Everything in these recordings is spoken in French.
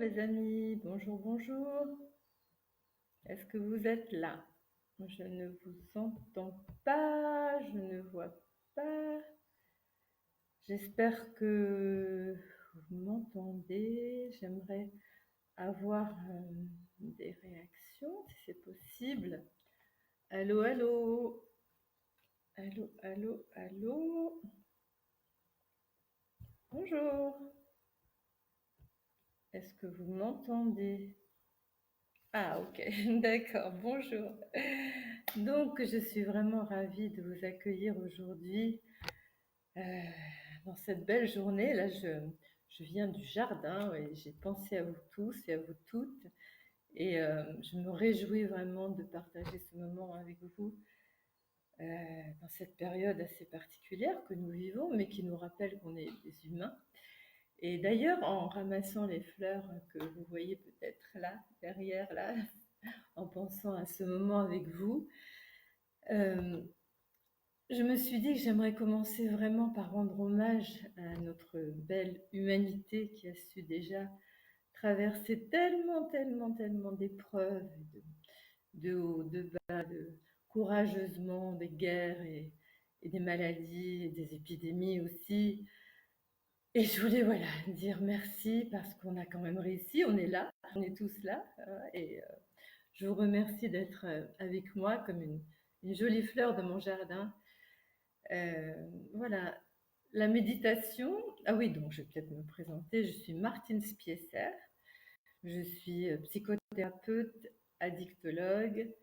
les amis, bonjour, bonjour. Est-ce que vous êtes là? Je ne vous entends pas, je ne vois pas. J'espère que vous m'entendez. J'aimerais avoir des réactions, si c'est possible. Allô, allô. Allô, allô, allô. Bonjour. Est-ce que vous m'entendez? Ah, ok, d'accord, bonjour. Donc, je suis vraiment ravie de vous accueillir aujourd'hui euh, dans cette belle journée. Là, je viens du jardin et j'ai pensé à vous tous et à vous toutes. Et je me réjouis vraiment de partager ce moment avec vous dans cette période assez particulière que nous vivons, mais qui nous rappelle qu'on est des humains. Et d'ailleurs, en ramassant les fleurs que vous voyez peut-être là, derrière, là, en pensant à ce moment avec vous, euh, je me suis dit que j'aimerais commencer vraiment par rendre hommage à notre belle humanité qui a su déjà traverser tellement, tellement, tellement d'épreuves, de haut, de bas, courageusement, des guerres et des maladies, et des épidémies aussi. Et je voulais voilà dire merci parce qu'on a quand même réussi, on est là, on est tous là, et je vous remercie d'être avec moi comme une jolie fleur de mon jardin. Voilà, la méditation. Ah oui, donc je vais peut-être me présenter. Je suis Martine Spiesser. Je suis psychothérapeute, addictologue.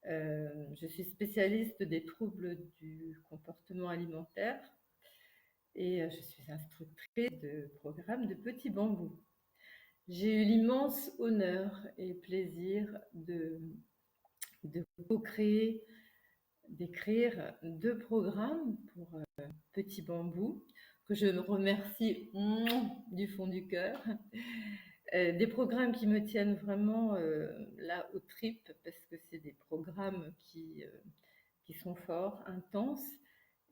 Je suis spécialiste des troubles du comportement alimentaire et je suis instructrice de programme de Petit Bambou. J'ai eu l'immense honneur et plaisir de co-créer, d'écrire 2 programmes pour Petit Bambou, que je remercie du fond du cœur. Des programmes qui me tiennent vraiment là aux tripes, parce que c'est des programmes qui sont forts, intenses,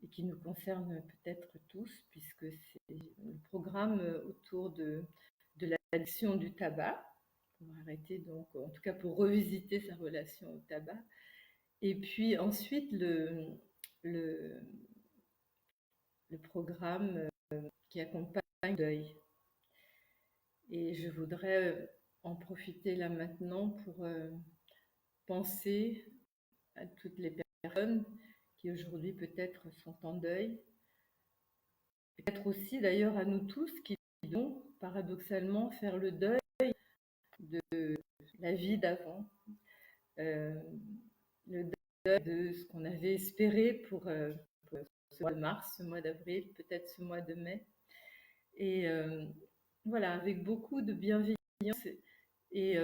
et qui nous concernent peut-être tous, puisque c'est le programme autour de l'addiction du tabac, pour arrêter donc, en tout cas pour revisiter sa relation au tabac. Et puis ensuite, le, le programme qui accompagne le deuil. Et je voudrais en profiter là maintenant pour penser à toutes les personnes qui aujourd'hui peut-être sont en deuil, peut-être aussi d'ailleurs à nous tous qui devons paradoxalement faire le deuil de la vie d'avant, le deuil de ce qu'on avait espéré pour ce mois de mars, ce mois d'avril, peut-être ce mois de mai. Et voilà, avec beaucoup de bienveillance et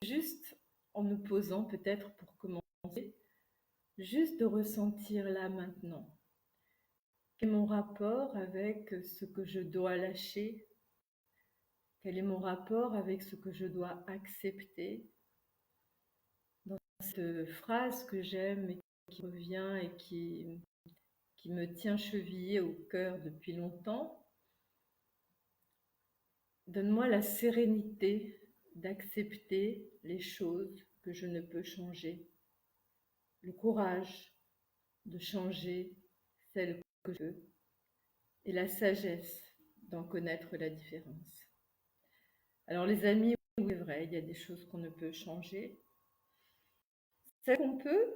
juste en nous posant peut-être pour commencer, juste de ressentir là maintenant. Quel est mon rapport avec ce que je dois lâcher? Quel est mon rapport avec ce que je dois accepter? Dans cette phrase que j'aime et qui revient et qui me tient chevillée au cœur depuis longtemps, donne-moi la sérénité d'accepter les choses que je ne peux changer, le courage de changer celles que je veux et la sagesse d'en connaître la différence. Alors les amis, oui, c'est vrai, il y a des choses qu'on ne peut changer. Celles qu'on peut,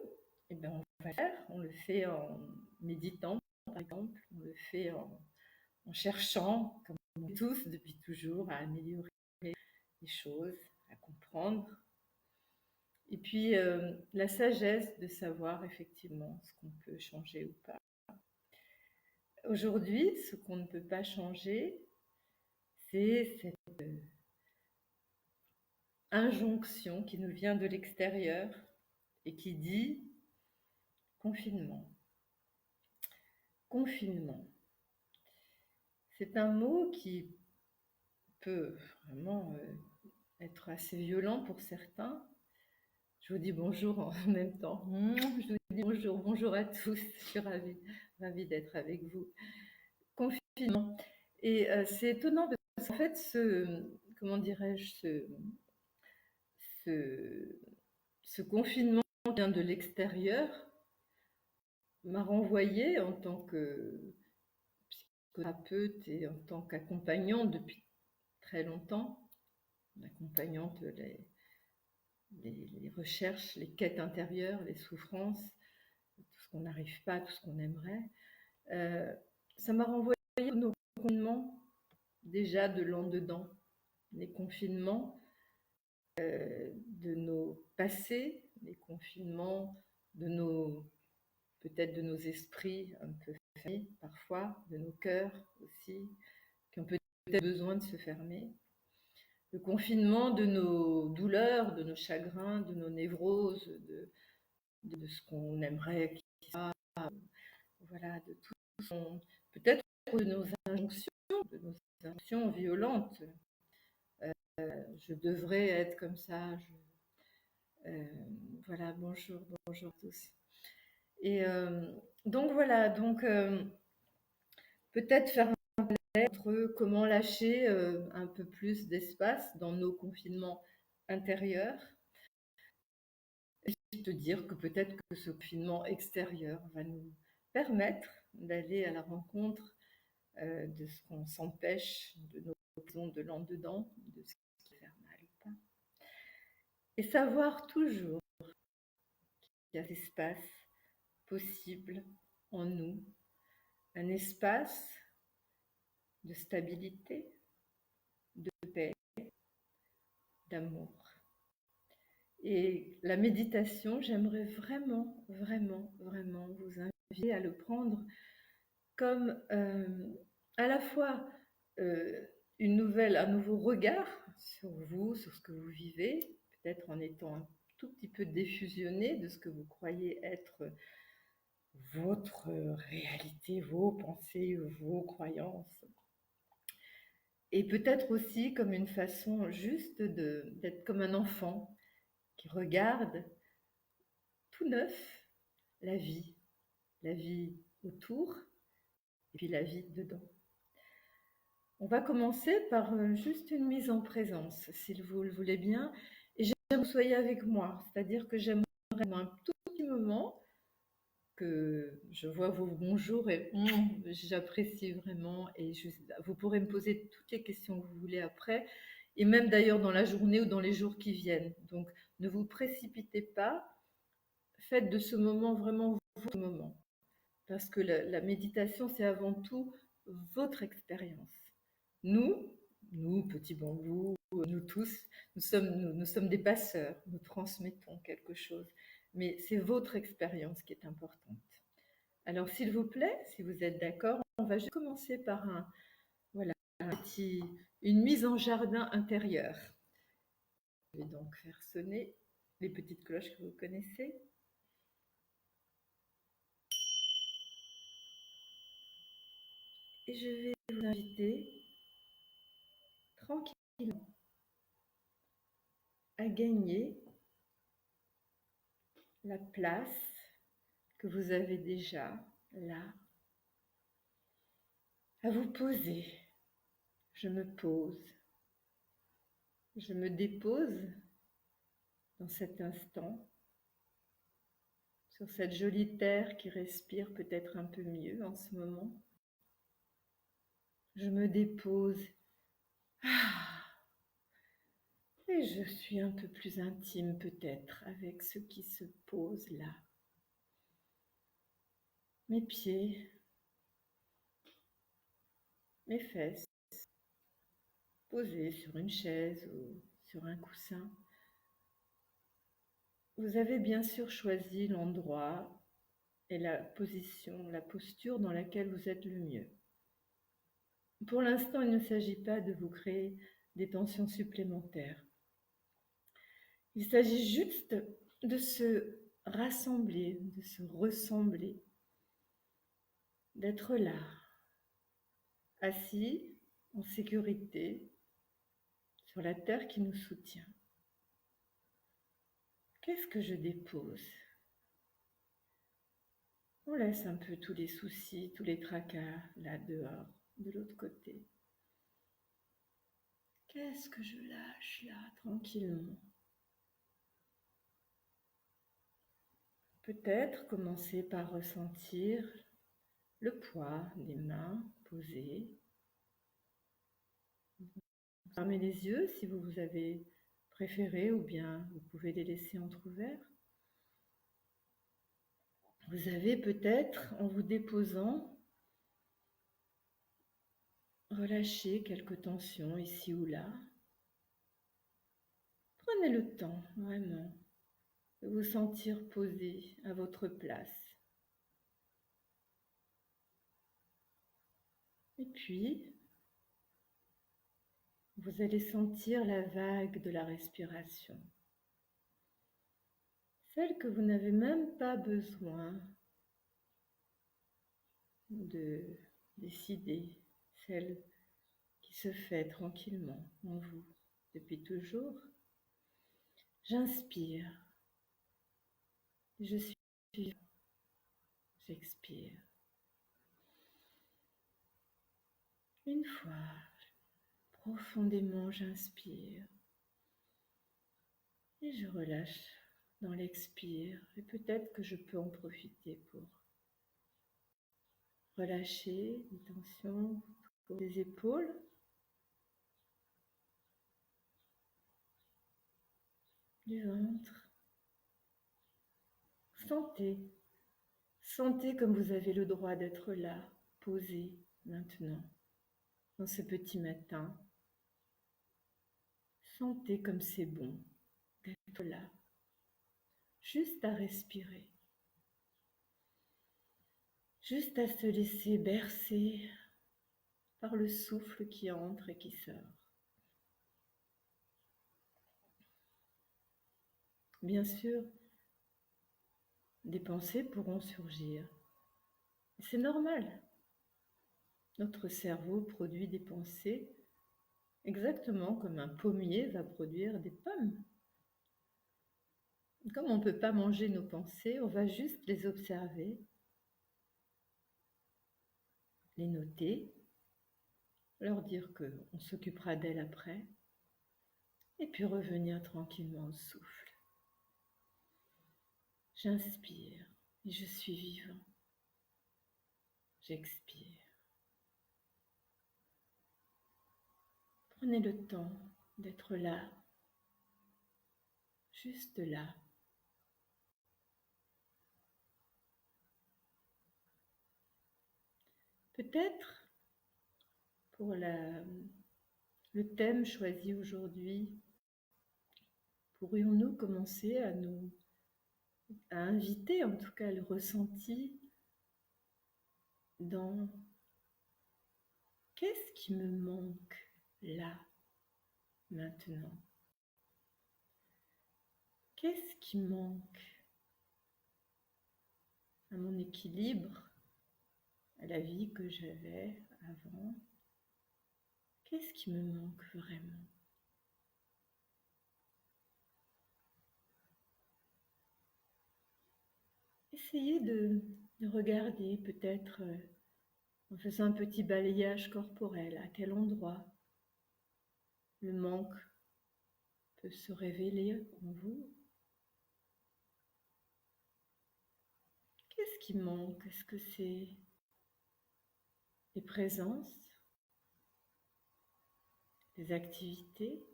eh bien, on va le faire. On le fait en méditant, par exemple. On le fait en cherchant, comme on fait tous depuis toujours, à améliorer les choses, à comprendre. Et puis, la sagesse de savoir effectivement ce qu'on peut changer ou pas. Aujourd'hui, ce qu'on ne peut pas changer, c'est cette injonction qui nous vient de l'extérieur et qui dit confinement. Confinement. C'est un mot qui peut vraiment être assez violent pour certains. Je vous dis bonjour en même temps. Je vous dis bonjour, bonjour à tous. Je suis ravie d'être avec vous. Confinement. Et c'est étonnant parce qu'en fait, comment dirais-je, ce, ce confinement qui vient de l'extérieur m'a renvoyée en tant que psychothérapeute et en tant qu'accompagnante depuis très longtemps, accompagnante les recherches, les quêtes intérieures, les souffrances, tout ce qu'on n'arrive pas, tout ce qu'on aimerait. Ça m'a renvoyé à nos confinements déjà de l'an dedans, les confinements de nos passés, les confinements de nos peut-être de nos esprits un peu fermés parfois, de nos cœurs aussi, qui ont peut-être besoin de se fermer. Le confinement de nos douleurs, de nos chagrins, de nos névroses, de ce qu'on aimerait qu'il soit, voilà, de tout peut-être de nos injonctions violentes. Je devrais être comme ça. Voilà, bonjour à tous. Et donc voilà, peut-être faire un parallèle entre comment lâcher un peu plus d'espace dans nos confinements intérieurs et te dire que peut-être que ce confinement extérieur va nous permettre d'aller à la rencontre de ce qu'on s'empêche, de nos prisons de l'en dedans, de ce qui fait mal ou pas. Et savoir toujours qu'il y a cet espace possible en nous, un espace de stabilité, de paix, d'amour. Et la méditation, j'aimerais vraiment vous inviter à le prendre comme à la fois un nouveau regard sur vous, sur ce que vous vivez, peut-être en étant un tout petit peu défusionné de ce que vous croyez être votre réalité, vos pensées, vos croyances. Et peut-être aussi comme une façon juste d'être comme un enfant qui regarde tout neuf la vie autour et puis la vie dedans. On va commencer par juste une mise en présence, si vous le voulez bien. Et j'aimerais que vous soyez avec moi, c'est-à-dire que j'aimerais un tout petit moment que je vois vos bonjours et j'apprécie vraiment. Et vous pourrez me poser toutes les questions que vous voulez après, et même d'ailleurs dans la journée ou dans les jours qui viennent. Donc ne vous précipitez pas, faites de ce moment vraiment votre moment. Parce que la méditation, c'est avant tout votre expérience. Nous, petits bambous, nous tous, nous sommes des passeurs, nous transmettons quelque chose. Mais c'est votre expérience qui est importante. Alors, s'il vous plaît, si vous êtes d'accord, on va juste commencer par une mise en jardin intérieur. Je vais donc faire sonner les petites cloches que vous connaissez. Et je vais vous inviter tranquillement à gagner la place que vous avez déjà là, à vous poser. Je me pose, je me dépose dans cet instant, sur cette jolie terre qui respire peut-être un peu mieux en ce moment. Je me dépose. Et je suis un peu plus intime peut-être avec ce qui se pose là. Mes pieds, mes fesses, posées sur une chaise ou sur un coussin. Vous avez bien sûr choisi l'endroit et la position, la posture dans laquelle vous êtes le mieux. Pour l'instant, il ne s'agit pas de vous créer des tensions supplémentaires. Il s'agit juste de se rassembler, de se ressembler, d'être là, assis en sécurité sur la terre qui nous soutient. Qu'est-ce que je dépose ? On laisse un peu tous les soucis, tous les tracas là dehors, de l'autre côté. Qu'est-ce que je lâche là, tranquillement? Peut-être commencer par ressentir le poids des mains posées. Fermez les yeux si vous avez préféré ou bien vous pouvez les laisser entr'ouverts. Vous avez peut-être, en vous déposant, relâché quelques tensions ici ou là. Prenez le temps, vraiment, de vous sentir posé à votre place. Et puis, vous allez sentir la vague de la respiration. Celle que vous n'avez même pas besoin de décider, celle qui se fait tranquillement en vous depuis toujours. J'inspire, je suis vivant, j'expire. Une fois, profondément j'inspire et je relâche dans l'expire et peut-être que je peux en profiter pour relâcher les tensions des épaules. Du ventre. Sentez comme vous avez le droit d'être là, posé maintenant, dans ce petit matin. Sentez comme c'est bon d'être là, juste à respirer, juste à se laisser bercer par le souffle qui entre et qui sort. Bien sûr, des pensées pourront surgir. C'est normal. Notre cerveau produit des pensées exactement comme un pommier va produire des pommes. Comme on ne peut pas manger nos pensées, on va juste les observer, les noter, leur dire qu'on s'occupera d'elles après, et puis revenir tranquillement au souffle. J'inspire et je suis vivant. J'expire. Prenez le temps d'être là, juste là. Peut-être, pour le thème choisi aujourd'hui, pourrions-nous commencer à inviter en tout cas le ressenti dans qu'est-ce qui me manque là, maintenant? Qu'est-ce qui manque à mon équilibre, à la vie que j'avais avant? Qu'est-ce qui me manque vraiment? Essayez de regarder peut-être en faisant un petit balayage corporel, à quel endroit le manque peut se révéler en vous. Qu'est-ce qui manque? Est-ce que c'est des présences, des activités,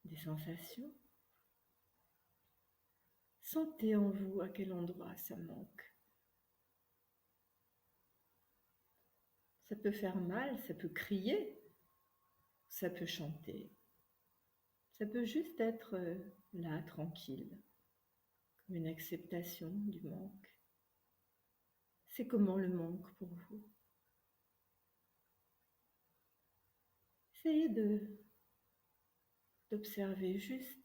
des sensations? Sentez en vous à quel endroit ça manque. Ça peut faire mal, ça peut crier, ça peut chanter. Ça peut juste être là, tranquille, comme une acceptation du manque. C'est comment le manque pour vous? Essayez d'observer juste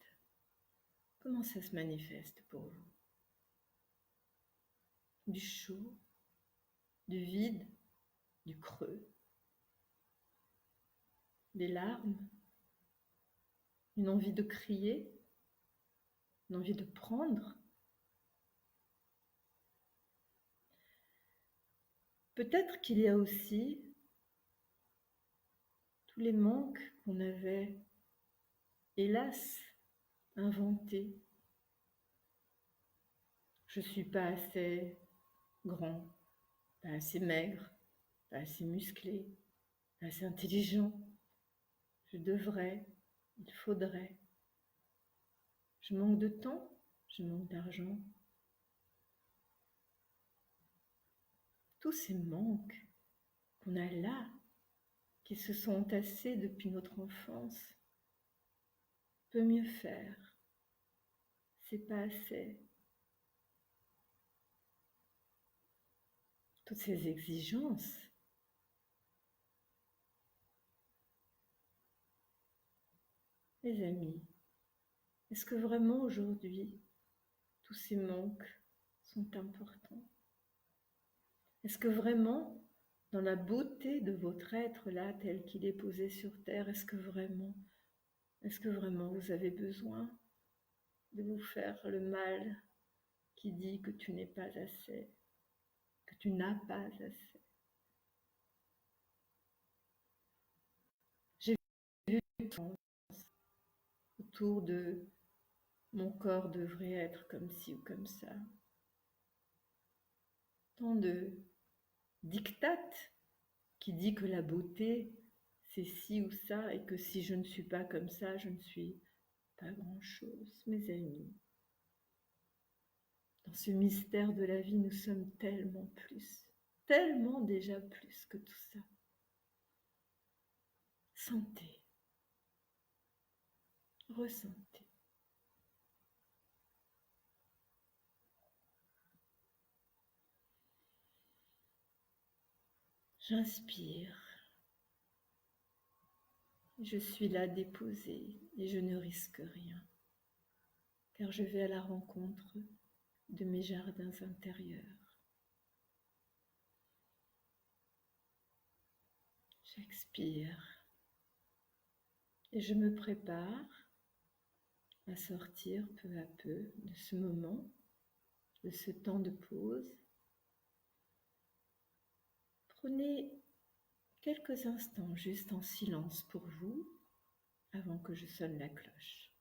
comment ça se manifeste pour vous. Du chaud, du vide, du creux, des larmes, une envie de crier, une envie de prendre. Peut-être qu'il y a aussi tous les manques qu'on avait, hélas, inventé. Je ne suis pas assez grand, pas assez maigre, pas assez musclé, pas assez intelligent. Je devrais, il faudrait. Je manque de temps, je manque d'argent. Tous ces manques qu'on a là, qui se sont entassés depuis notre enfance, peut mieux faire. C'est pas assez. Toutes ces exigences, les amis, est-ce que vraiment aujourd'hui, tous ces manques sont importants? Est-ce que vraiment, dans la beauté de votre être là, tel qu'il est posé sur Terre, est-ce que vraiment vous avez besoin de vous faire le mal qui dit que tu n'es pas assez, que tu n'as pas assez? J'ai vu autour de mon corps devrait être comme ci ou comme ça. Tant de dictates qui dit que la beauté c'est ci ou ça et que si je ne suis pas comme ça, je ne suis pas grand-chose. Mes amis, dans ce mystère de la vie, nous sommes tellement plus, tellement déjà plus que tout ça. Sentez, ressentez. J'inspire. Je suis là déposée et je ne risque rien, car je vais à la rencontre de mes jardins intérieurs. J'expire et je me prépare à sortir peu à peu de ce moment, de ce temps de pause. Prenez quelques instants juste en silence pour vous avant que je sonne la cloche.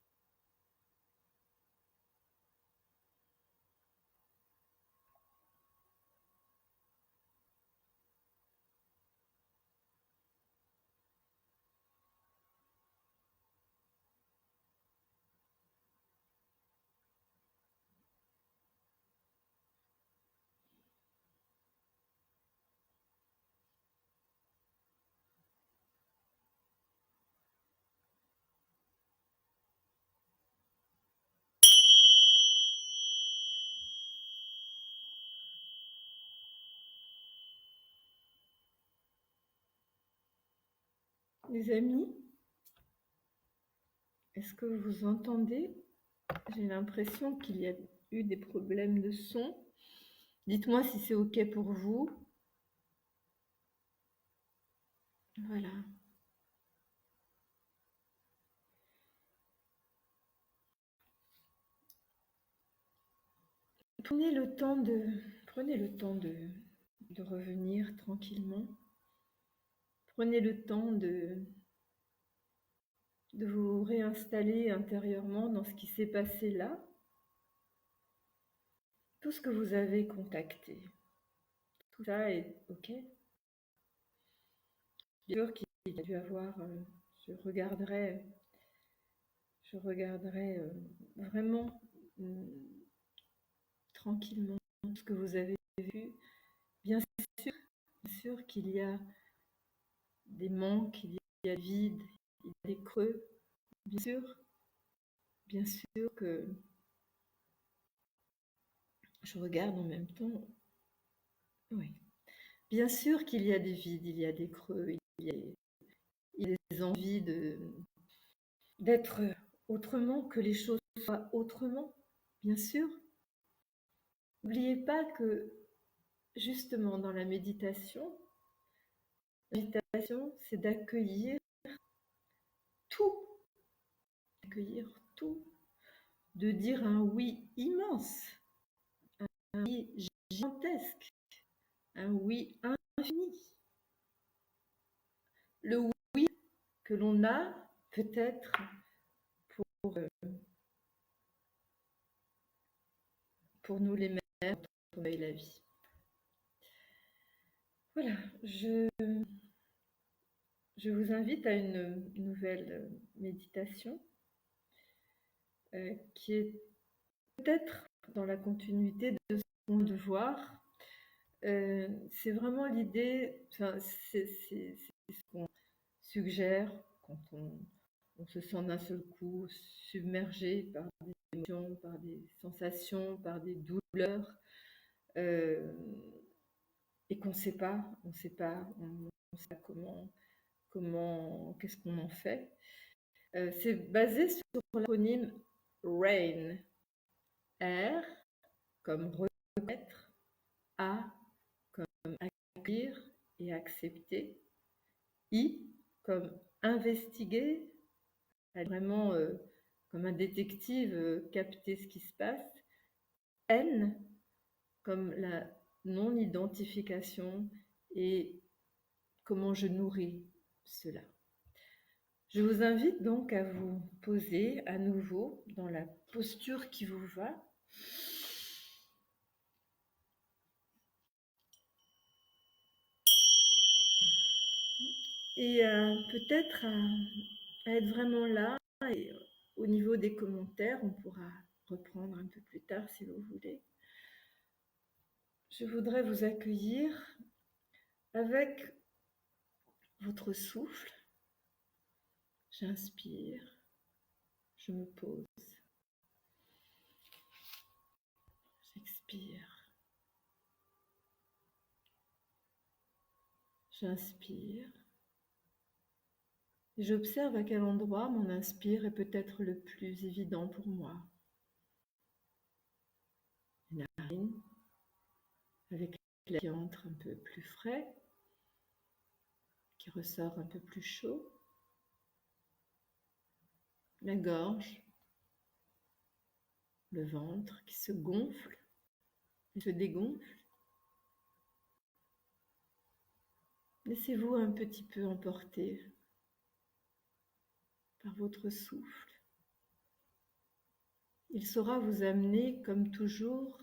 Les amis, est-ce que vous entendez? J'ai l'impression qu'il y a eu des problèmes de son. Dites-moi si c'est OK pour vous. Voilà. Prenez le temps de revenir tranquillement. Prenez le temps de vous réinstaller intérieurement dans ce qui s'est passé là. Tout ce que vous avez contacté, tout ça est OK. Bien sûr qu'il y a dû avoir, je regarderai vraiment tranquillement ce que vous avez vu. Bien sûr qu'il y a des manques, il y a des vides, il y a des creux. Bien sûr que je regarde en même temps. Oui. Bien sûr qu'il y a des vides, il y a des creux, il y a des envies d'être autrement, que les choses soient autrement, bien sûr. N'oubliez pas que justement dans la méditation, c'est d'accueillir tout, de dire un oui immense, un oui gigantesque, un oui infini. Le oui que l'on a peut-être pour nous les mères quand on a eu la vie. Voilà, je vous invite à une nouvelle méditation qui est peut-être dans la continuité de ce qu'on vient de voir. C'est vraiment l'idée, enfin, c'est ce qu'on suggère quand on se sent d'un seul coup submergé par des émotions, par des sensations, par des douleurs, et qu'on ne sait pas, on sait pas comment, qu'est-ce qu'on en fait. C'est basé sur l'acronyme RAIN. R comme reconnaître, A comme accueillir et accepter, I comme investiguer, vraiment comme un détective capter ce qui se passe, N comme la non-identification et comment je nourris cela. Je vous invite donc à vous poser à nouveau dans la posture qui vous va. Et peut-être à être vraiment là. Et au niveau des commentaires, on pourra reprendre un peu plus tard si vous voulez. Je voudrais vous accueillir avec votre souffle. J'inspire, je me pose. J'expire. J'inspire. Et j'observe à quel endroit mon inspire est peut-être le plus évident pour moi. Les narines, avec l'air qui entre un peu plus frais, qui ressort un peu plus chaud. La gorge, le ventre qui se gonfle et se dégonfle. Laissez-vous un petit peu emporter par votre souffle. Il saura vous amener, comme toujours,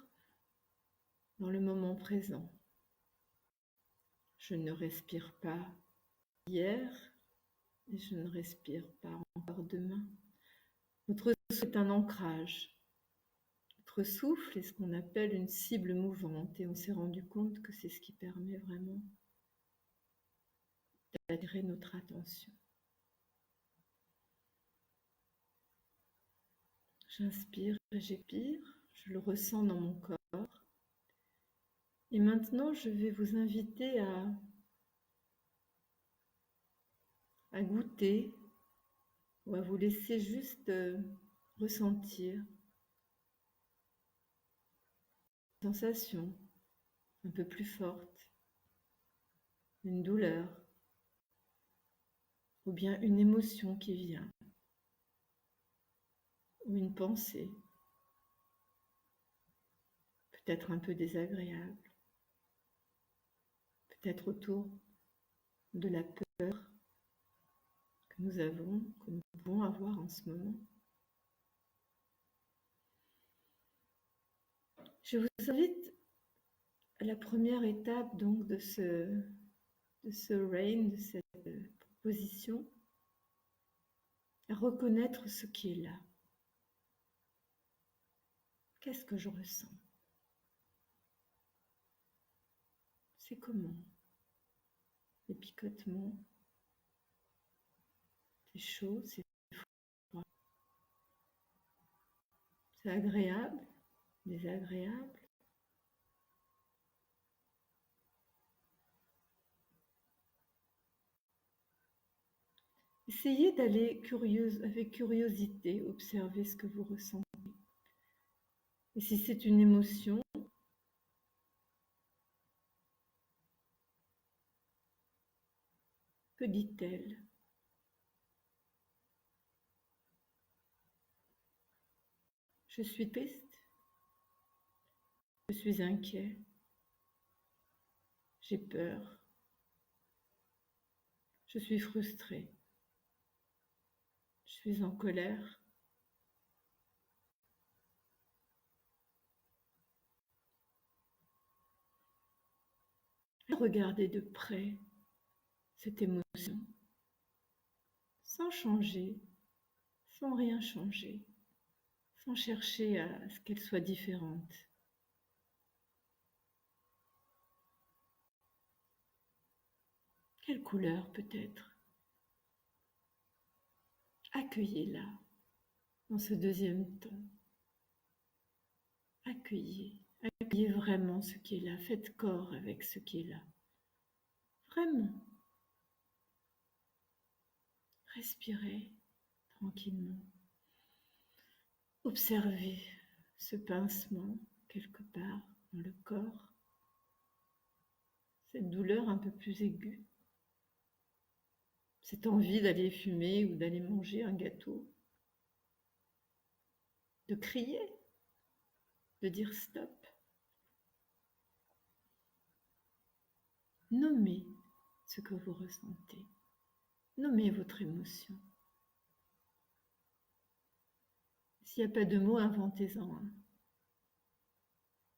dans le moment présent. Je ne respire pas hier et je ne respire pas encore demain. Notre souffle est un ancrage. Notre souffle est ce qu'on appelle une cible mouvante et on s'est rendu compte que c'est ce qui permet vraiment d'attirer notre attention. J'inspire et j'expire, je le ressens dans mon corps. Et maintenant, je vais vous inviter à goûter ou à vous laisser juste ressentir une sensation un peu plus forte, une douleur ou bien une émotion qui vient ou une pensée, peut-être un peu désagréable, peut-être autour de la peur que nous pouvons avoir en ce moment. Je vous invite à la première étape donc de ce RAIN, de cette proposition, à reconnaître ce qui est là. Qu'est-ce que je ressens? C'est comment? Les picotements, c'est chaud, c'est froid. C'est agréable, désagréable. Essayez d'aller avec curiosité observer ce que vous ressentez. Et si c'est une émotion, que dit-elle? Je suis triste, je suis inquiet, j'ai peur, je suis frustrée. suis en colère. Regardez de près cette émotion, sans changer, sans rien changer, sans chercher à ce qu'elle soit différente. Quelle couleur peut-être? Accueillez-la dans ce deuxième temps. Accueillez vraiment ce qui est là. Faites corps avec ce qui est là. Vraiment. Respirez tranquillement. Observez ce pincement quelque part dans le corps. Cette douleur un peu plus aiguë. Cette envie d'aller fumer ou d'aller manger un gâteau. De crier. De dire stop. Nommez ce que vous ressentez. Nommez votre émotion. S'il n'y a pas de mots, inventez-en un.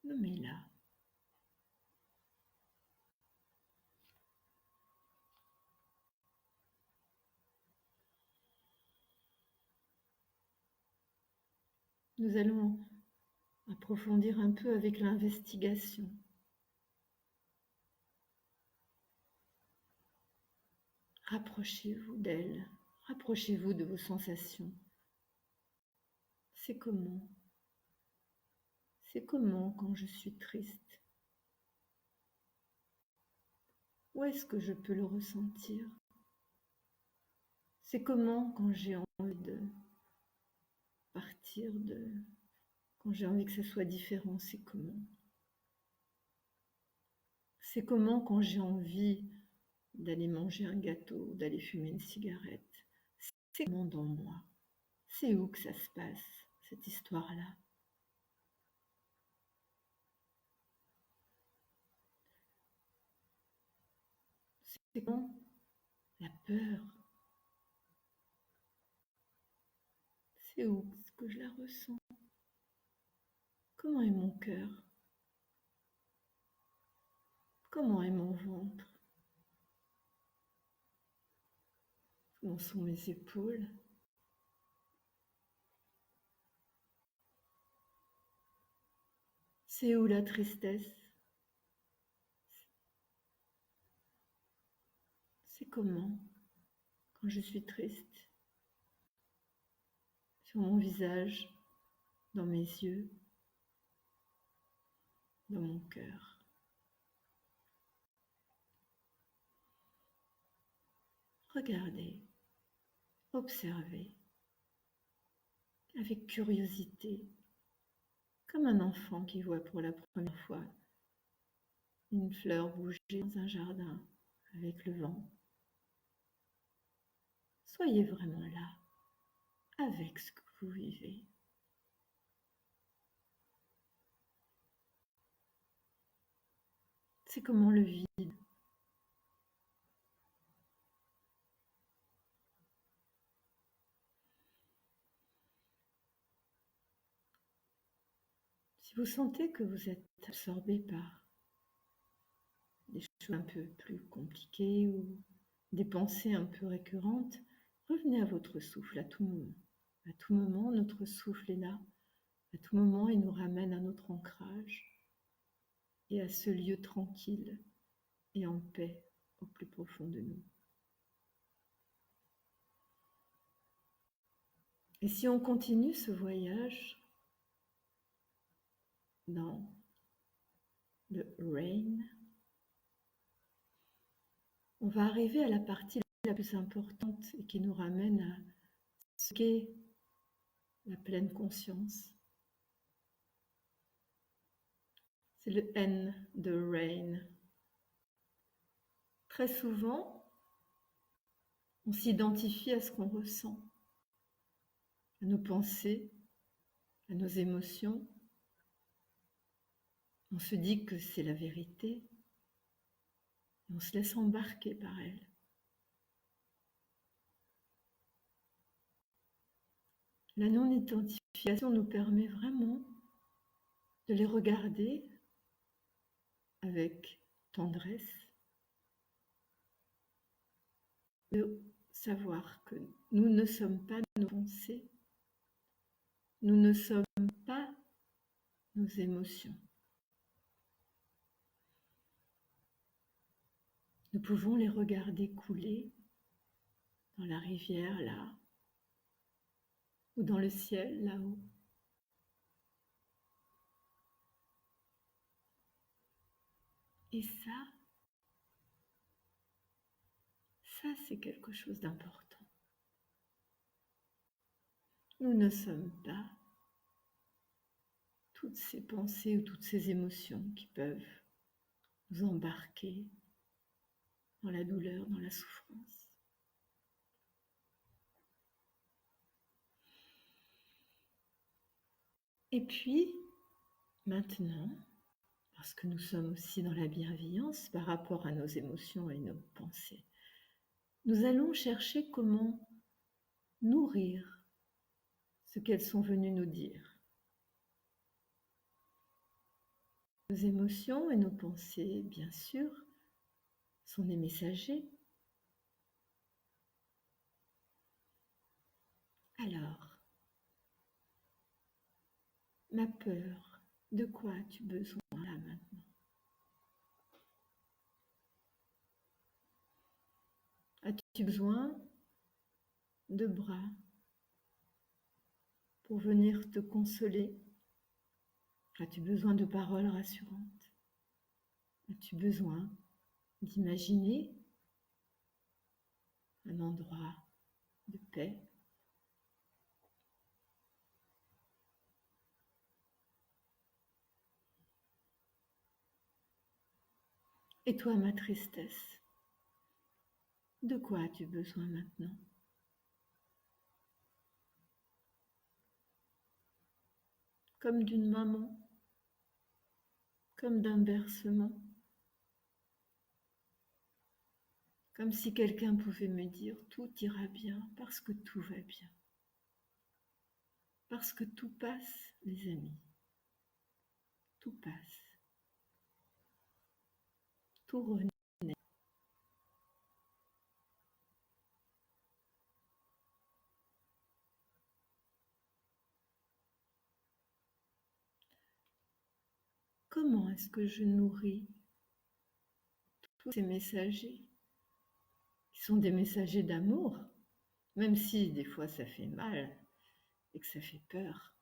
Nommez-la. Nous allons approfondir un peu avec l'investigation. Rapprochez-vous d'elle, rapprochez-vous de vos sensations. C'est comment? C'est comment quand je suis triste? Où est-ce que je peux le ressentir? C'est comment quand j'ai envie de partir, quand j'ai envie que ça soit différent, c'est comment? C'est comment quand j'ai envie d'aller manger un gâteau, d'aller fumer une cigarette? C'est comment dans moi? C'est où que ça se passe, cette histoire-là? C'est comment la peur? C'est où que je la ressens? Comment est mon cœur? Comment est mon ventre? Comment sont mes épaules? C'est où la tristesse? C'est comment quand je suis triste? Sur mon visage, dans mes yeux, dans mon cœur. Regardez, observez, avec curiosité, comme un enfant qui voit pour la première fois une fleur bouger dans un jardin avec le vent. Soyez vraiment là, avec ce que vous vivez. C'est comment le vide. Si vous sentez que vous êtes absorbé par des choses un peu plus compliquées ou des pensées un peu récurrentes, revenez à votre souffle à tout moment. À tout moment, notre souffle est là. À tout moment, il nous ramène à notre ancrage et à ce lieu tranquille et en paix au plus profond de nous. Et si on continue ce voyage dans le rain, on va arriver à la partie la plus importante et qui nous ramène à ce qu'est la pleine conscience. C'est le N de rain. Très souvent, on s'identifie à ce qu'on ressent, à nos pensées, à nos émotions. On se dit que c'est la vérité et on se laisse embarquer par elle. La non-identification nous permet vraiment de les regarder avec tendresse, de savoir que nous ne sommes pas nos pensées, nous ne sommes pas nos émotions. Nous pouvons les regarder couler dans la rivière là, ou dans le ciel là-haut. Et ça c'est quelque chose d'important. Nous ne sommes pas toutes ces pensées ou toutes ces émotions qui peuvent nous embarquer dans la douleur, dans la souffrance. Et puis, maintenant, parce que nous sommes aussi dans la bienveillance par rapport à nos émotions et nos pensées, nous allons chercher comment nourrir ce qu'elles sont venues nous dire. Nos émotions et nos pensées, bien sûr, sont des messagers. Alors, ma peur, de quoi as-tu besoin là maintenant? As-tu besoin de bras pour venir te consoler? As-tu besoin de paroles rassurantes? As-tu besoin d'imaginer un endroit de paix? Et toi, ma tristesse, de quoi as-tu besoin maintenant? Comme d'une maman, comme d'un bercement, comme si quelqu'un pouvait me dire tout ira bien parce que tout va bien, parce que tout passe, les amis, tout passe, tout renaît. Comment est-ce que je nourris tous ces messagers qui sont des messagers d'amour, même si des fois ça fait mal et que ça fait peur?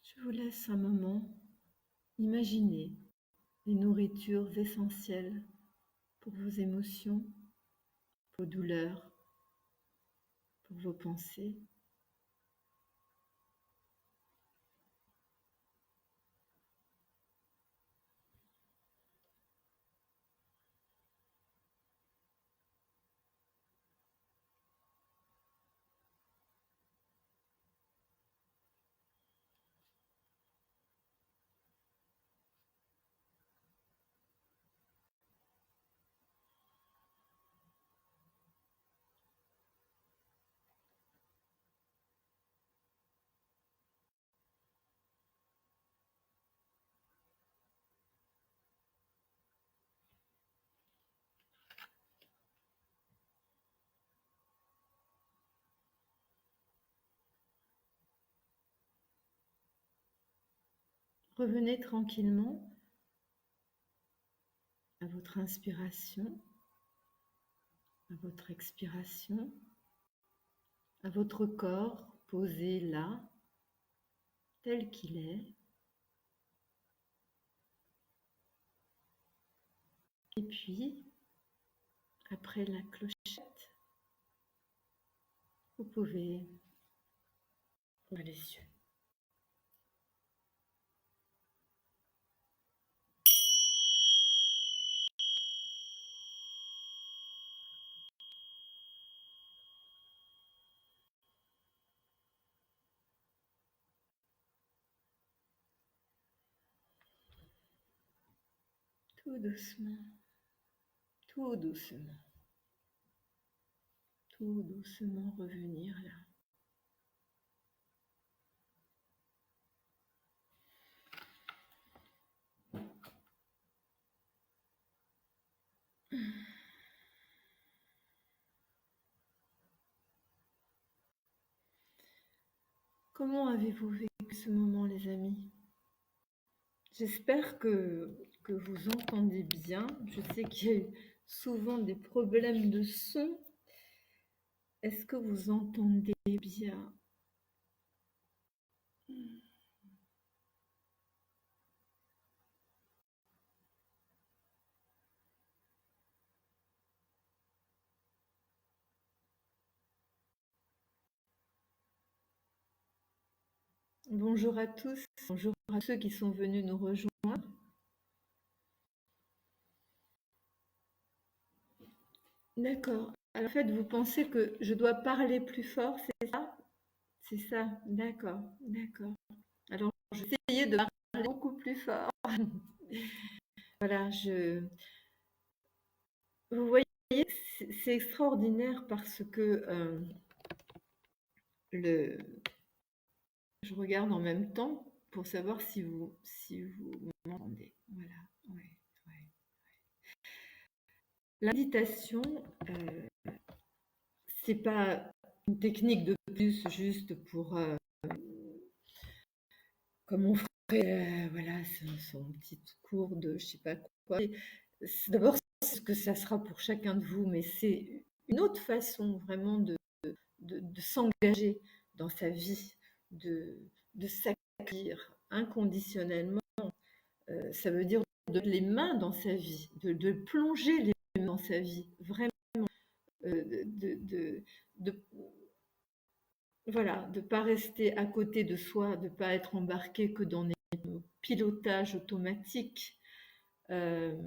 Je vous laisse un moment imaginer les nourritures essentielles pour vos émotions, vos douleurs, pour vos pensées. Revenez tranquillement à votre inspiration, à votre expiration, à votre corps posé là, tel qu'il est. Et puis, après la clochette, vous pouvez ouvrir les yeux. Tout doucement, tout doucement revenir là. Comment avez-vous vécu ce moment, les amis? J'espère que vous entendez bien. Je sais qu'il y a eu souvent des problèmes de son. Est-ce que vous entendez bien? Bonjour à tous, bonjour à ceux qui sont venus nous rejoindre. D'accord. Alors, en fait, vous pensez que je dois parler plus fort, c'est ça? C'est ça, d'accord, d'accord. Alors, je vais essayer de parler beaucoup plus fort. Voilà, vous voyez, c'est extraordinaire parce que je regarde en même temps pour savoir si vous m'entendez. Voilà, ouais, ouais. La méditation, c'est pas une technique de plus juste pour, comme on ferait, voilà, son petit cours de je sais pas quoi. D'abord, c'est ce que ça sera pour chacun de vous, mais c'est une autre façon vraiment de s'engager dans sa vie, de s'accueillir inconditionnellement. Ça veut dire de les mains dans sa vie, de plonger les mains dans sa vie, vraiment, de voilà, de pas rester à côté de soi, de pas être embarqué que dans des pilotages automatiques. Euh,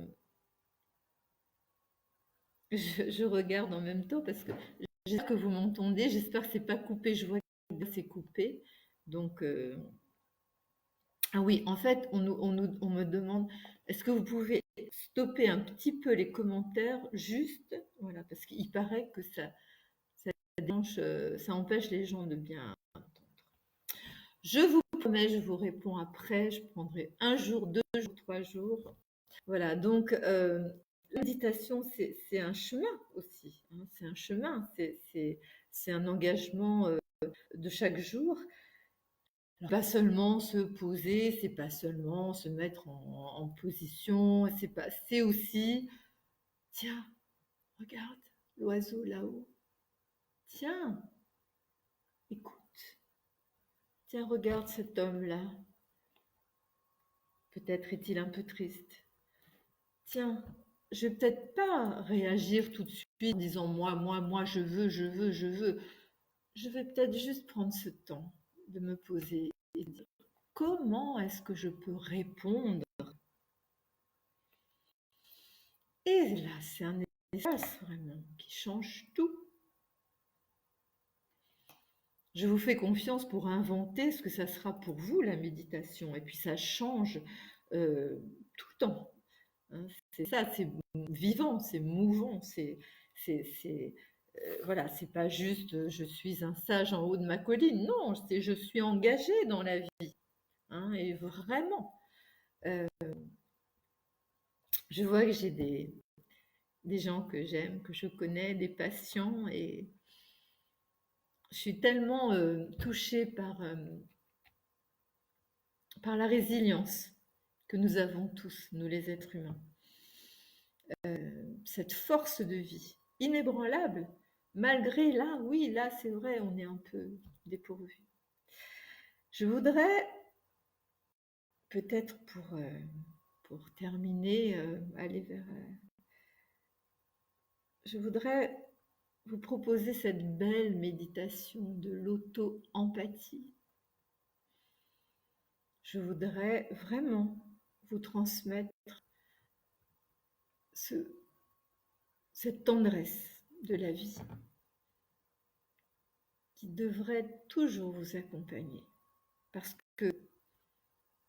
je regarde en même temps parce que j'espère que vous m'entendez, j'espère que c'est pas coupé, je vois que c'est coupé. Donc, ah oui, en fait, on me demande, est-ce que vous pouvez stopper un petit peu les commentaires, juste, voilà, parce qu'il paraît que ça dérange, ça empêche les gens de bien entendre. Je vous promets, je vous réponds après, je prendrai un jour, 2 jours, 3 jours. Voilà, donc la méditation, c'est un chemin aussi, hein, c'est un chemin, c'est un engagement de chaque jour. Alors, pas seulement se poser, c'est pas seulement se mettre en position, c'est aussi, tiens, regarde l'oiseau là-haut, tiens, écoute, tiens, regarde cet homme-là, peut-être est-il un peu triste. Tiens, je vais peut-être pas réagir tout de suite en disant moi, je veux, je veux, je veux. Je vais peut-être juste prendre ce temps de me poser et dire comment est-ce que je peux répondre. Et là, c'est un espace vraiment qui change tout. Je vous fais confiance pour inventer ce que ça sera pour vous, la méditation. Et puis ça change tout le temps. Hein. C'est ça, c'est vivant, c'est mouvant, voilà, c'est pas juste je suis un sage en haut de ma colline. Non, c'est je suis engagée dans la vie. Hein, et vraiment, je vois que j'ai des gens que j'aime, que je connais, des patients, et je suis tellement touchée par la résilience que nous avons tous, nous les êtres humains. Cette force de vie inébranlable, malgré là, oui, là c'est vrai, on est un peu dépourvu. Je voudrais peut-être pour terminer, aller vers... je voudrais vous proposer cette belle méditation de l'auto-empathie. Je voudrais vraiment vous transmettre cette tendresse de la vie qui devrait toujours vous accompagner. Parce que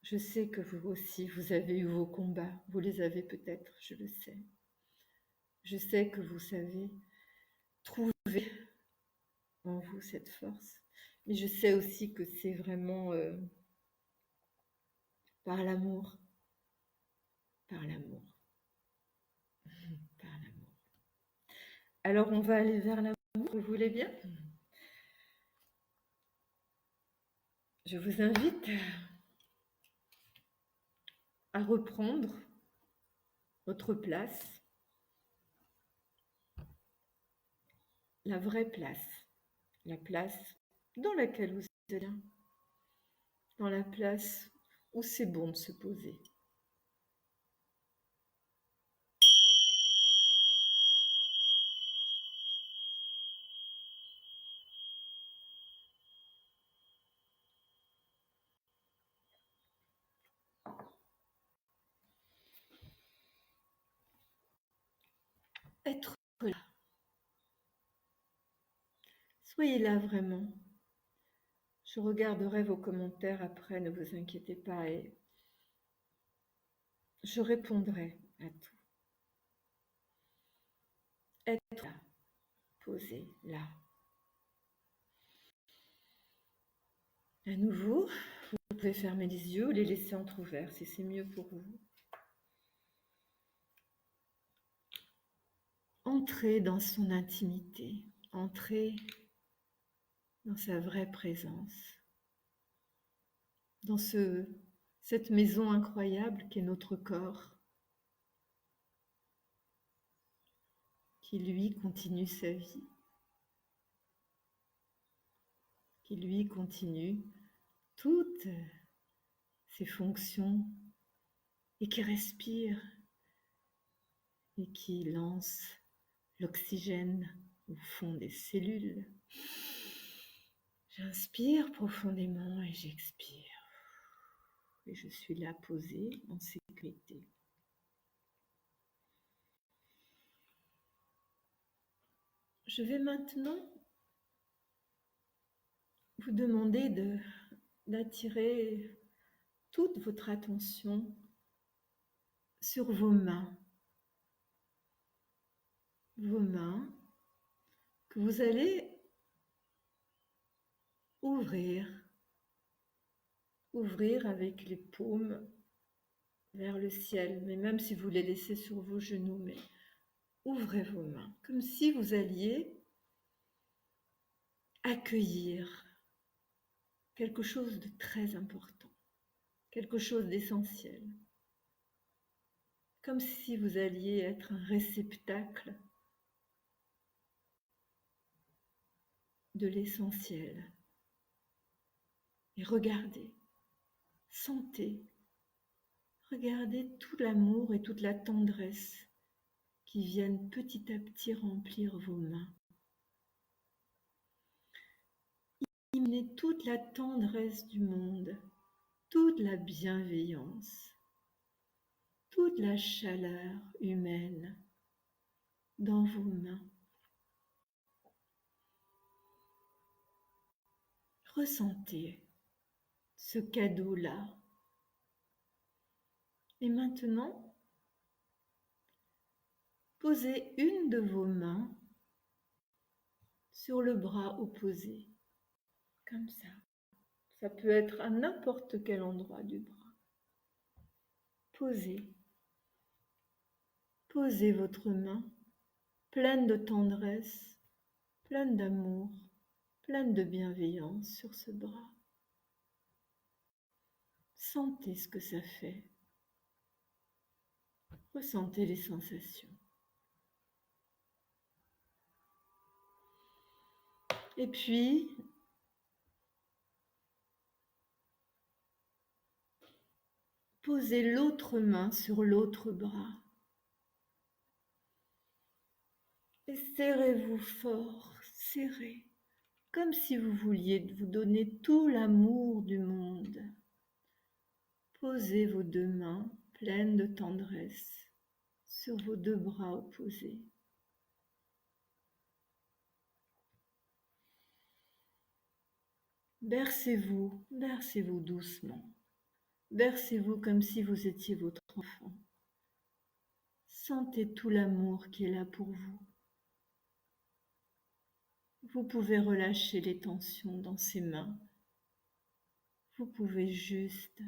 je sais que vous aussi, vous avez eu vos combats, vous les avez peut-être, je le sais. Je sais que vous savez trouver en vous cette force, mais je sais aussi que c'est vraiment par l'amour, par l'amour, par l'amour. Alors on va aller vers l'amour, vous voulez bien? Je vous invite à reprendre votre place, la vraie place, la place dans laquelle vous êtes bien, dans la place où c'est bon de se poser. Être là. Soyez là vraiment. Je regarderai vos commentaires après, ne vous inquiétez pas, et je répondrai à tout. Être là, posé là. À nouveau, vous pouvez fermer les yeux ou les laisser entrouverts si c'est mieux pour vous. Entrez dans son intimité, entrez dans sa vraie présence, dans cette maison incroyable qu'est notre corps, qui lui continue sa vie, qui lui continue toutes ses fonctions et qui respire et qui lance l'oxygène au fond des cellules. J'inspire profondément et j'expire. Et je suis là posée en sécurité. Je vais maintenant vous demander d'attirer toute votre attention sur vos mains. Vos mains que vous allez ouvrir avec les paumes vers le ciel, mais même si vous les laissez sur vos genoux, mais ouvrez vos mains, comme si vous alliez accueillir quelque chose de très important, quelque chose d'essentiel, comme si vous alliez être un réceptacle de l'essentiel. Et regardez, sentez, regardez tout l'amour et toute la tendresse qui viennent petit à petit remplir vos mains. Imaginez toute la tendresse du monde, toute la bienveillance, toute la chaleur humaine dans vos mains. Ressentez ce cadeau-là. Et maintenant, posez une de vos mains sur le bras opposé, comme ça. Ça peut être à n'importe quel endroit du bras. Posez votre main pleine de tendresse, pleine d'amour, pleine de bienveillance sur ce bras. Sentez ce que ça fait. Ressentez les sensations. Et puis, posez l'autre main sur l'autre bras. Et serrez-vous fort, serrez, comme si vous vouliez vous donner tout l'amour du monde. Posez vos deux mains pleines de tendresse sur vos deux bras opposés. Bercez-vous doucement. Bercez-vous comme si vous étiez votre enfant. Sentez tout l'amour qui est là pour vous. Vous pouvez relâcher les tensions dans ses mains. Vous pouvez juste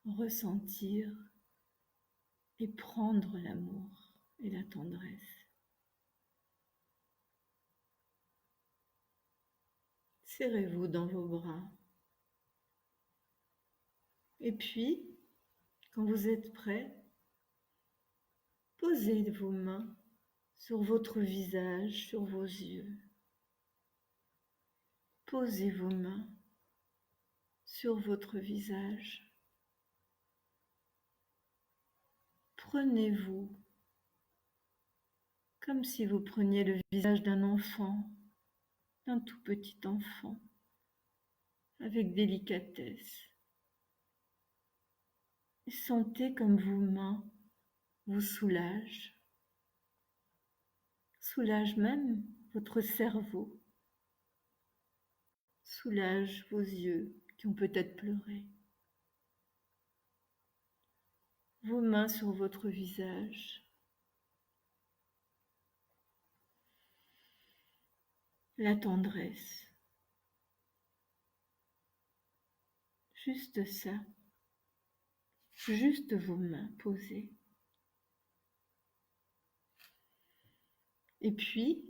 ressentir et prendre l'amour et la tendresse. Serrez-vous dans vos bras. Et puis, quand vous êtes prêt, posez vos mains sur votre visage, sur vos yeux. Posez vos mains sur votre visage. Prenez-vous comme si vous preniez le visage d'un enfant, d'un tout petit enfant, avec délicatesse. Et sentez comme vos mains vous soulagent même votre cerveau, soulage vos yeux qui ont peut-être pleuré. Vos mains sur votre visage. La tendresse. Juste ça. Juste vos mains posées. Et puis,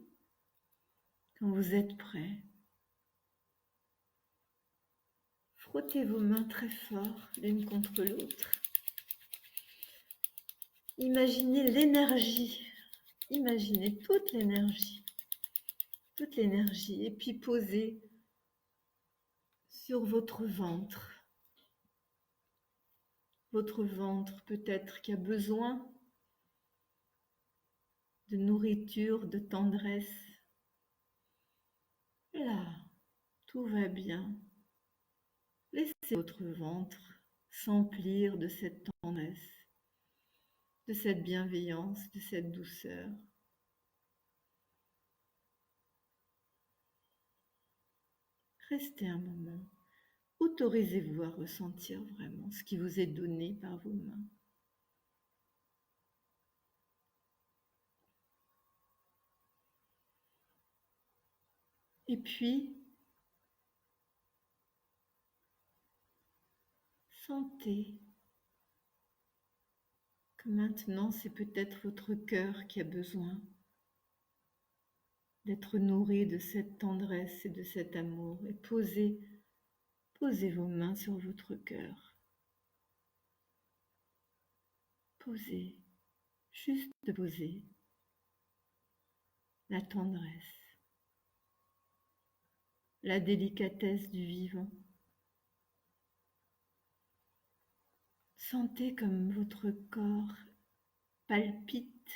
quand vous êtes prêt, frottez vos mains très fort l'une contre l'autre. Imaginez l'énergie. Imaginez toute l'énergie. Et puis posez sur votre ventre. Votre ventre peut-être qui a besoin de nourriture, de tendresse. Et là, tout va bien. Laissez votre ventre s'emplir de cette tendresse, de cette bienveillance, de cette douceur. Restez un moment. Autorisez-vous à ressentir vraiment ce qui vous est donné par vos mains. Et puis, sentez que maintenant c'est peut-être votre cœur qui a besoin d'être nourri de cette tendresse et de cet amour. Et posez vos mains sur votre cœur. Posez, juste posez la tendresse, la délicatesse du vivant. Sentez comme votre corps palpite.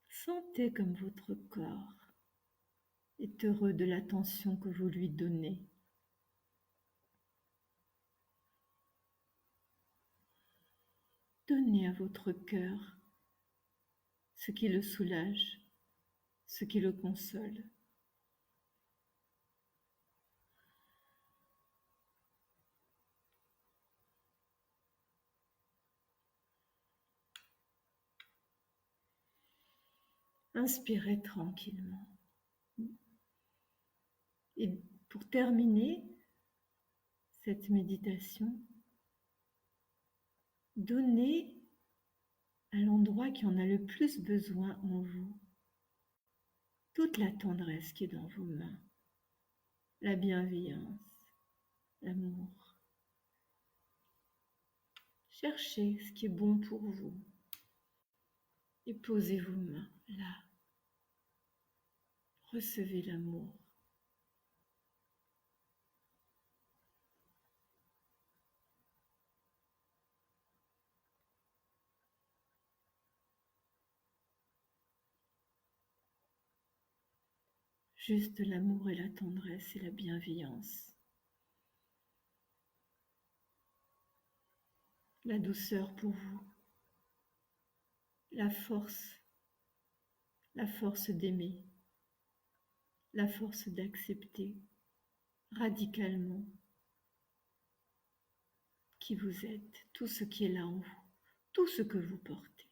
Sentez comme votre corps est heureux de l'attention que vous lui donnez. Donnez à votre cœur ce qui le soulage, ce qui le console. Inspirez tranquillement. Et pour terminer cette méditation, donnez à l'endroit qui en a le plus besoin en vous toute la tendresse qui est dans vos mains, la bienveillance, l'amour. Cherchez ce qui est bon pour vous et posez vos mains là. Recevez l'amour. Juste l'amour et la tendresse et la bienveillance. La douceur pour vous. La force d'aimer. La force d'accepter radicalement qui vous êtes, tout ce qui est là en vous, tout ce que vous portez.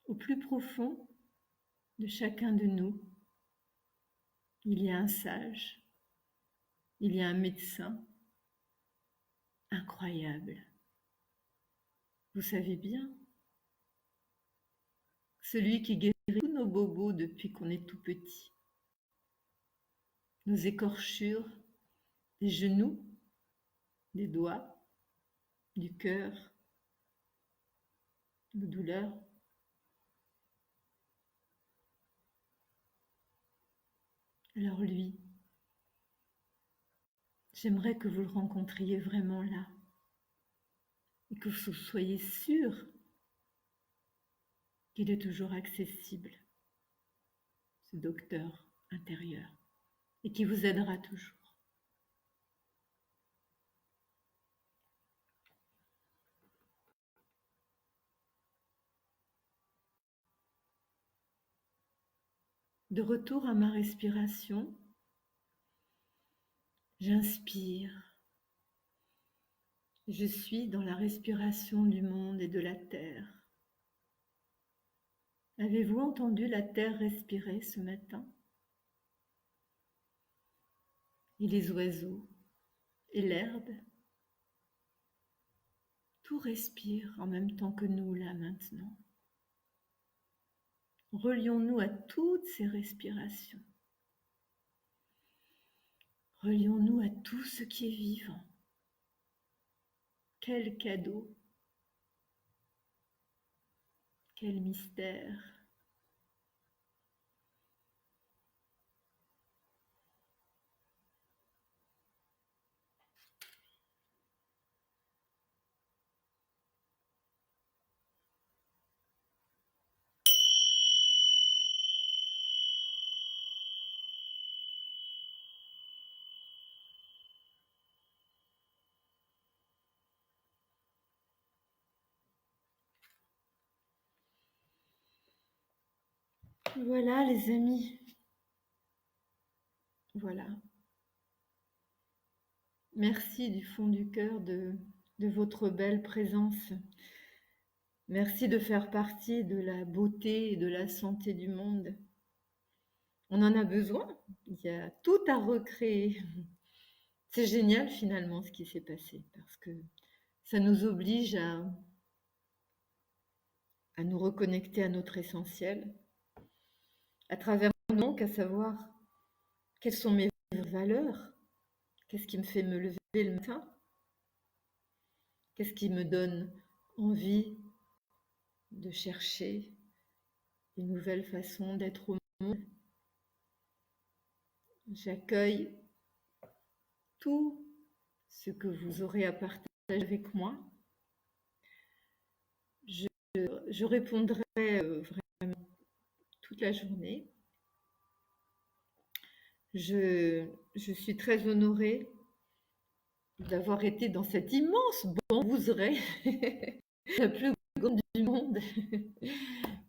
Au plus profond de chacun de nous, il y a un sage, il y a un médecin incroyable. Vous savez bien, celui qui guérit tous nos bobos depuis qu'on est tout petit, nos écorchures, des genoux, des doigts, du cœur, nos douleurs. Alors lui, j'aimerais que vous le rencontriez vraiment là et que vous soyez sûr qu'il est toujours accessible, ce docteur intérieur, et qui vous aidera toujours. De retour à ma respiration, j'inspire. Je suis dans la respiration du monde et de la terre. Avez-vous entendu la terre respirer ce matin? Et les oiseaux, et l'herbe, tout respire en même temps que nous là maintenant. Relions-nous à toutes ces respirations. Relions-nous à tout ce qui est vivant. Quel cadeau, quel mystère. Voilà les amis, voilà. Merci du fond du cœur de votre belle présence. Merci de faire partie de la beauté et de la santé du monde. On en a besoin, il y a tout à recréer. C'est génial finalement ce qui s'est passé parce que ça nous oblige à nous reconnecter à notre essentiel, à travers donc à savoir quelles sont mes valeurs, qu'est-ce qui me fait me lever le matin, qu'est-ce qui me donne envie de chercher une nouvelle façon d'être au monde. J'accueille tout ce que vous aurez à partager avec moi. Je répondrai vraiment toute la journée. Je suis très honorée d'avoir été dans cette immense bambouseraie, la plus grande du monde.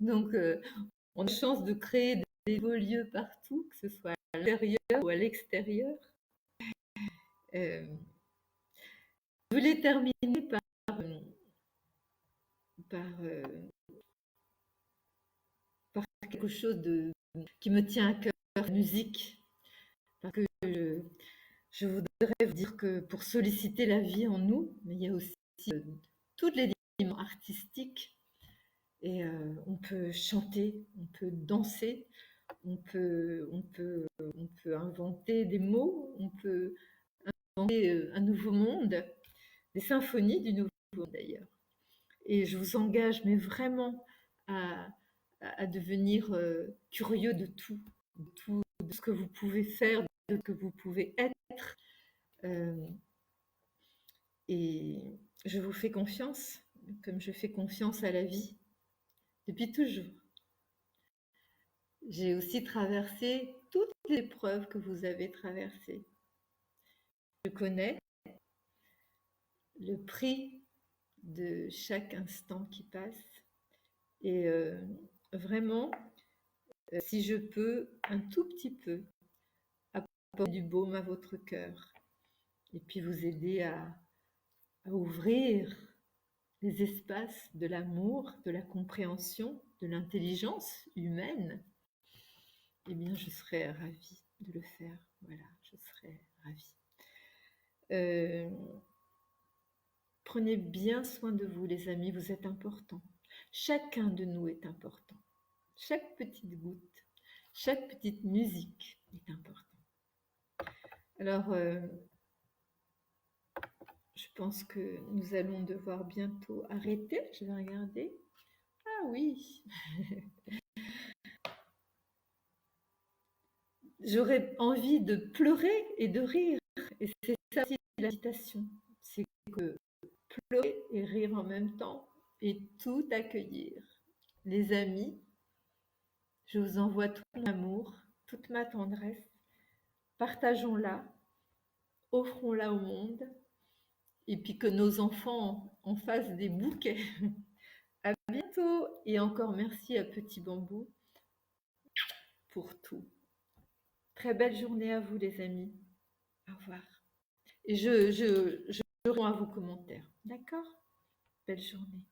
Donc, on a la chance de créer des beaux lieux partout, que ce soit à l'intérieur ou à l'extérieur. Je voulais terminer par quelque chose qui me tient à cœur, la musique. Parce que je voudrais vous dire que pour solliciter la vie en nous, mais il y a aussi toutes les dimensions artistiques. Et on peut chanter, on peut danser, on peut inventer des mots, on peut inventer un nouveau monde, des symphonies du nouveau monde d'ailleurs. Et je vous engage, mais vraiment, à devenir curieux de tout, de ce que vous pouvez faire, de ce que vous pouvez être. Et je vous fais confiance, comme je fais confiance à la vie, depuis toujours. J'ai aussi traversé toutes les épreuves que vous avez traversées. Je connais le prix de chaque instant qui passe Et vraiment, si je peux, un tout petit peu, apporter du baume à votre cœur et puis vous aider à ouvrir les espaces de l'amour, de la compréhension, de l'intelligence humaine, eh bien, je serais ravie de le faire. Voilà, je serais ravie. Prenez bien soin de vous, les amis, vous êtes importants. Chacun de nous est important. Chaque petite goutte, chaque petite musique est importante. Alors, je pense que nous allons devoir bientôt arrêter. Je vais regarder. Ah oui, j'aurais envie de pleurer et de rire. Et c'est ça aussi la méditation. C'est que pleurer et rire en même temps et tout accueillir. Les amis, je vous envoie tout mon amour, toute ma tendresse. Partageons-la, offrons-la au monde et puis que nos enfants en fassent des bouquets. À bientôt et encore merci à Petit Bambou pour tout. Très belle journée à vous les amis. Au revoir. Et je réponds à vos commentaires. D'accord? Belle journée.